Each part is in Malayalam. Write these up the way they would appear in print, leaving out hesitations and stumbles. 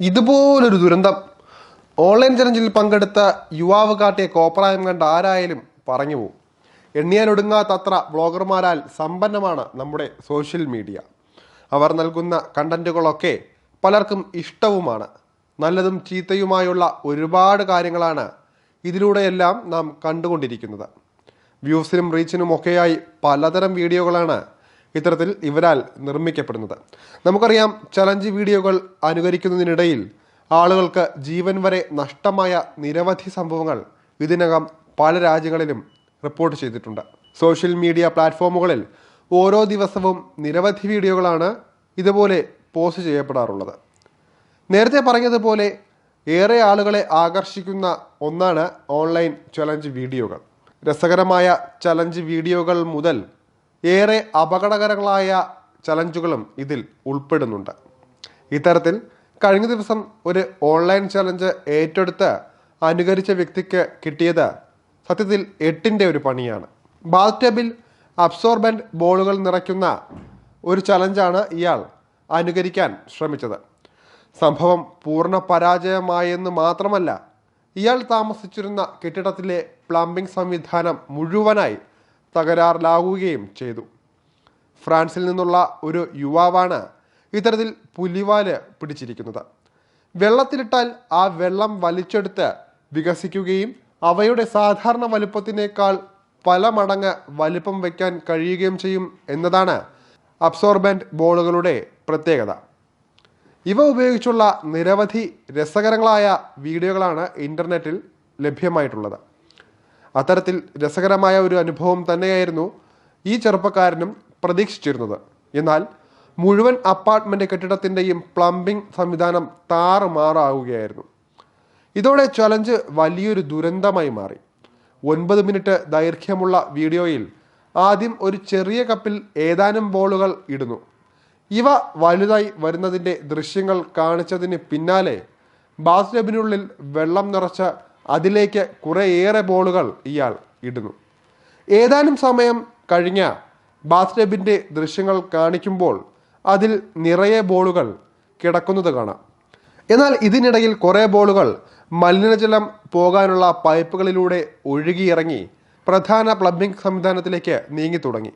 ഇതുപോലൊരു ദുരന്തം ഓൺലൈൻ ചലഞ്ചിൽ പങ്കെടുത്ത യുവാവ് കാട്ടിയ കോപ്രായം കണ്ട് ആരായാലും പറഞ്ഞു പോകും. എണ്ണിയാലൊടുങ്ങാത്തത്ര ബ്ലോഗർമാരാൽ സമ്പന്നമാണ് നമ്മുടെ സോഷ്യൽ മീഡിയ. അവർ നൽകുന്ന കണ്ടന്റുകളൊക്കെ പലർക്കും ഇഷ്ടവുമാണ്. നല്ലതും ചീത്തയുമായുള്ള ഒരുപാട് കാര്യങ്ങളാണ് ഇതിലൂടെയെല്ലാം നാം കണ്ടുകൊണ്ടിരിക്കുന്നത്. വ്യൂസിനും റീച്ചിനും ഒക്കെയായി പലതരം വീഡിയോകളാണ് ഇത്തരത്തിൽ ഇവരാൽ നിർമ്മിക്കപ്പെടുന്നത്. നമുക്കറിയാം, ചലഞ്ച് വീഡിയോകൾ അനുകരിക്കുന്നതിനിടയിൽ ആളുകൾക്ക് ജീവൻ വരെ നഷ്ടമായ നിരവധി സംഭവങ്ങൾ ഇതിനകം പല രാജ്യങ്ങളിലും റിപ്പോർട്ട് ചെയ്തിട്ടുണ്ട്. സോഷ്യൽ മീഡിയ പ്ലാറ്റ്ഫോമുകളിൽ ഓരോ ദിവസവും നിരവധി വീഡിയോകളാണ് ഇതുപോലെ പോസ്റ്റ് ചെയ്യപ്പെടാറുള്ളത്. നേരത്തെ പറഞ്ഞതുപോലെ ഏറെ ആളുകളെ ആകർഷിക്കുന്ന ഒന്നാണ് ഓൺലൈൻ ചലഞ്ച് വീഡിയോകൾ. രസകരമായ ചലഞ്ച് വീഡിയോകൾ മുതൽ ഏറെ അപകടകരങ്ങളായ ചലഞ്ചുകളും ഇതിൽ ഉൾപ്പെടുന്നുണ്ട്. ഇത്തരത്തിൽ കഴിഞ്ഞ ദിവസം ഒരു ഓൺലൈൻ ചലഞ്ച് ഏറ്റെടുത്ത് അനുകരിച്ച വ്യക്തിക്ക് കിട്ടിയത് സത്യത്തിൽ 8ന്റെ ഒരു പണിയാണ്. ബാത്ടബിൽ അബ്സോർബന്റ് ബോളുകൾ നിറയ്ക്കുന്ന ഒരു ചലഞ്ചാണ് ഇയാൾ അനുകരിക്കാൻ ശ്രമിച്ചത്. സംഭവം പൂർണ്ണ പരാജയമായെന്ന് മാത്രമല്ല, ഇയാൾ താമസിച്ചിരുന്ന കെട്ടിടത്തിലെ പ്ലംബിംഗ് സംവിധാനം മുഴുവനായി തകരാറിലാവുകയും ചെയ്തു. ഫ്രാൻസിൽ നിന്നുള്ള ഒരു യുവാവാണ് ഇത്തരത്തിൽ പുലിവാല് പിടിച്ചിരിക്കുന്നത്. വെള്ളത്തിലിട്ടാൽ ആ വെള്ളം വലിച്ചെടുത്ത് വികസിക്കുകയും അവയുടെ സാധാരണ വലുപ്പത്തിനേക്കാൾ പല മടങ്ങ് വലിപ്പം വയ്ക്കാൻ കഴിയുകയും ചെയ്യും എന്നതാണ് അബ്സോർബന്റ് ബോളുകളുടെ പ്രത്യേകത. ഇവ ഉപയോഗിച്ചുള്ള നിരവധി രസകരങ്ങളായ വീഡിയോകളാണ് ഇൻ്റർനെറ്റിൽ ലഭ്യമായിട്ടുള്ളത്. അത്തരത്തിൽ രസകരമായ ഒരു അനുഭവം തന്നെയായിരുന്നു ഈ ചെറുപ്പക്കാരനും പ്രതീക്ഷിച്ചിരുന്നത്. എന്നാൽ മുഴുവൻ അപ്പാർട്ട്മെൻറ്റ് കെട്ടിടത്തിൻ്റെയും പ്ലംബിംഗ് സംവിധാനം താറുമാറാവുകയായിരുന്നു. ഇതോടെ ചലഞ്ച് വലിയൊരു ദുരന്തമായി മാറി. 9 മിനിറ്റ് ദൈർഘ്യമുള്ള വീഡിയോയിൽ ആദ്യം ഒരു ചെറിയ കപ്പിൽ ഏതാനും ബോളുകൾ ഇടുന്നു. ഇവ വലുതായി വരുന്നതിൻ്റെ ദൃശ്യങ്ങൾ കാണിച്ചതിന് പിന്നാലെ ബാത്ടബിനുള്ളിൽ വെള്ളം നിറച്ച് അതിലേക്ക് കുറേയേറെ ബോളുകൾ ഇയാൾ ഇടുന്നു. ഏതാനും സമയം കഴിഞ്ഞ ബാത്ടബിൻ്റെ ദൃശ്യങ്ങൾ കാണിക്കുമ്പോൾ അതിൽ നിറയെ ബോളുകൾ കിടക്കുന്നത് കാണാം. എന്നാൽ ഇതിനിടയിൽ കുറേ ബോളുകൾ മലിനജലം പോകാനുള്ള പൈപ്പുകളിലൂടെ ഒഴുകിയിറങ്ങി പ്രധാന പ്ലംബിംഗ് സംവിധാനത്തിലേക്ക് നീങ്ങി തുടങ്ങി.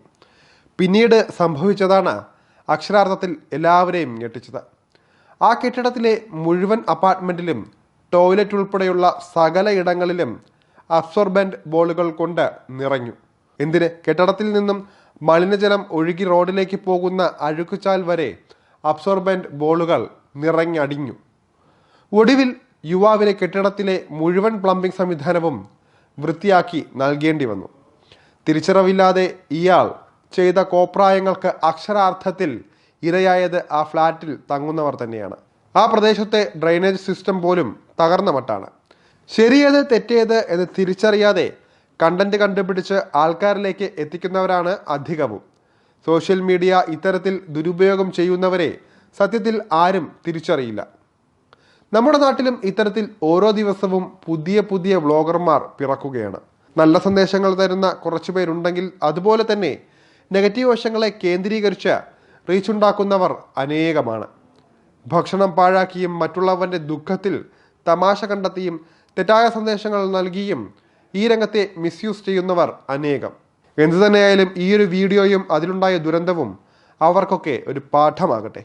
പിന്നീട് സംഭവിച്ചതാണ് അക്ഷരാർത്ഥത്തിൽ എല്ലാവരെയും ഞെട്ടിച്ചത്. ആ കെട്ടിടത്തിലെ മുഴുവൻ അപ്പാർട്ട്മെൻറ്റിലും ടോയ്ലറ്റ് ഉൾപ്പെടെയുള്ള സകല ഇടങ്ങളിലും അബ്സോർബന്റ് ബോളുകൾ കൊണ്ട് നിറഞ്ഞു. എന്തിന്, കെട്ടിടത്തിൽ നിന്നും മലിനജലം ഒഴുകി റോഡിലേക്ക് പോകുന്ന അഴുക്കുചാൽ വരെ അബ്സോർബന്റ് ബോളുകൾ നിറഞ്ഞടിഞ്ഞു. ഒടുവിൽ യുവാവിനെ കെട്ടിടത്തിലെ മുഴുവൻ പ്ലംബിംഗ് സംവിധാനവും വൃത്തിയാക്കി നൽകേണ്ടി വന്നു. തിരിച്ചറിവില്ലാതെ ഇയാൾ ചെയ്ത കോപ്രായങ്ങൾക്ക് അക്ഷരാർത്ഥത്തിൽ ഇരയായത് ആ ഫ്ലാറ്റിൽ തങ്ങുന്നവർ തന്നെയാണ്. ആ പ്രദേശത്തെ ഡ്രെയിനേജ് സിസ്റ്റം പോലും തകർന്ന മട്ടാണ്. ശരിയേത് തെറ്റേത് എന്ന് തിരിച്ചറിയാതെ കണ്ടന്റ് കണ്ടുപിടിച്ച് ആൾക്കാരിലേക്ക് എത്തിക്കുന്നവരാണ് അധികവും. സോഷ്യൽ മീഡിയ ഇത്തരത്തിൽ ദുരുപയോഗം ചെയ്യുന്നവരെ സത്യത്തിൽ ആരും തിരിച്ചറിയില്ല. നമ്മുടെ നാട്ടിലും ഇത്തരത്തിൽ ഓരോ ദിവസവും പുതിയ പുതിയ വ്ളോഗർമാർ പിറക്കുകയാണ്. നല്ല സന്ദേശങ്ങൾ തരുന്ന കുറച്ചു പേരുണ്ടെങ്കിൽ അതുപോലെ തന്നെ നെഗറ്റീവ് വശങ്ങളെ കേന്ദ്രീകരിച്ച് റീച്ചുണ്ടാക്കുന്നവർ അനേകമാണ്. ഭക്ഷണം പാഴാക്കിയും മറ്റുള്ളവൻ്റെ ദുഃഖത്തിൽ തമാശ കണ്ടെത്തിയും തെറ്റായ സന്ദേശങ്ങൾ നൽകിയും ഈ രംഗത്തെ മിസ്യൂസ് ചെയ്യുന്നവർ അനേകം. എന്തു തന്നെയായാലും ഈ ഒരു വീഡിയോയും അതിലുണ്ടായ ദുരന്തവും അവർക്കൊക്കെ ഒരു പാഠമാകട്ടെ.